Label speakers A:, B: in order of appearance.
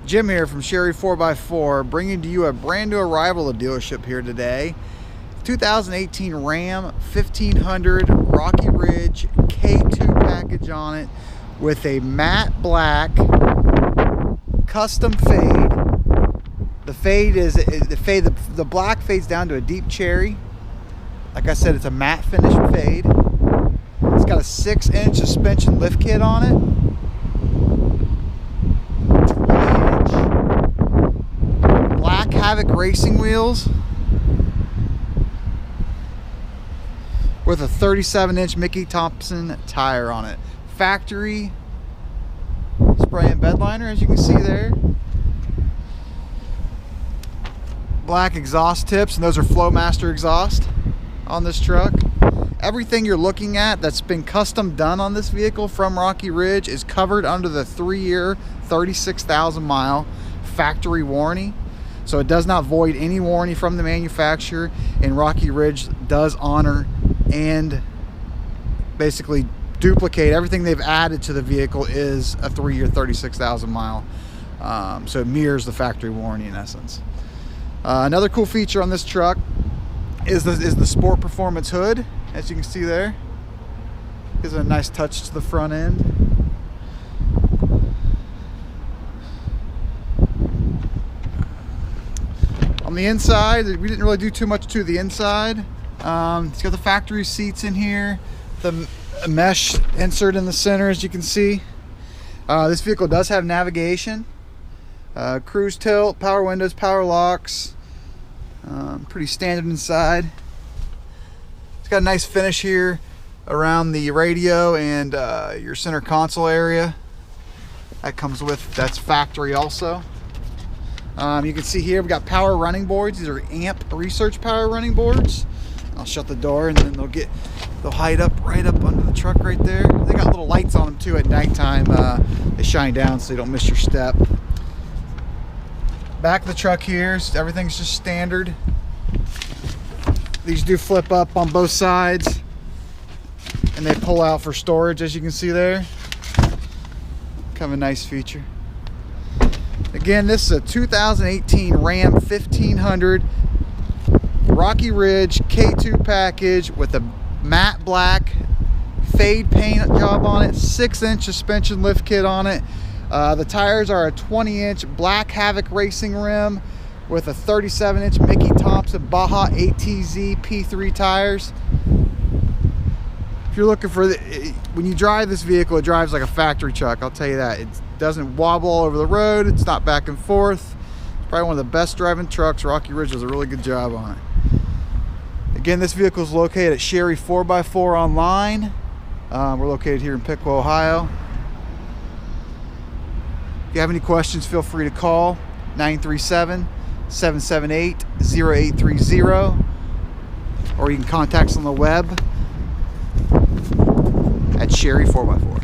A: Jim here from Sherry 4x4, bringing to you a brand new arrival of dealership here today. 2018 Ram 1500 Rocky Ridge K2 package on it with a matte black custom fade. The black fades down to a deep cherry. Like I said, it's a matte finish fade. It's got a 6-inch suspension lift kit on it. 20-inch black Havoc racing wheels with a 37-inch Mickey Thompson tire on it. Factory spray and bed liner, as you can see there. Black exhaust tips, and those are Flowmaster exhaust on this truck. Everything you're looking at that's been custom done on this vehicle from Rocky Ridge is covered under the 3-year, 36,000 mile factory warranty. So it does not void any warranty from the manufacturer, and Rocky Ridge does honor and basically duplicate everything they've added to the vehicle is a 3-year, 36,000 mile. So it mirrors the factory warranty in essence. Another cool feature on this truck is the Sport Performance hood, as you can see there. Gives it a nice touch to the front end. On the inside, we didn't really do too much to the inside. It's got the factory seats in here, the mesh insert in the center, as you can see. This vehicle does have navigation, cruise tilt, power windows, power locks. Pretty standard inside. It's got a nice finish here around the radio and your center console area. That's factory also. You can see here we've got power running boards. These are amp research power running boards. I'll shut the door and then they'll hide up right up under the truck right there. They got little lights on them too at nighttime. They shine down so you don't miss your step. Back of the truck here, everything's just standard. These do flip up on both sides and they pull out for storage, as you can see there. Kind of a nice feature. Again, this is a 2018 Ram 1500 Rocky Ridge K2 package with a matte black fade paint job on it, 6-inch suspension lift kit on it. The tires are a 20-inch black Havoc racing rim with a 37-inch Mickey Thompson Baja ATZ P3 tires. If you're looking for when you drive this vehicle, it drives like a factory truck, I'll tell you that. It doesn't wobble all over the road. It's not back and forth. It's probably one of the best driving trucks. Rocky Ridge does a really good job on it. Again, this vehicle is located at Sherry 4x4 online. We're located here in Piqua, Ohio. If you have any questions, feel free to call 937-778-0830, or you can contact us on the web at Sherry 4x4.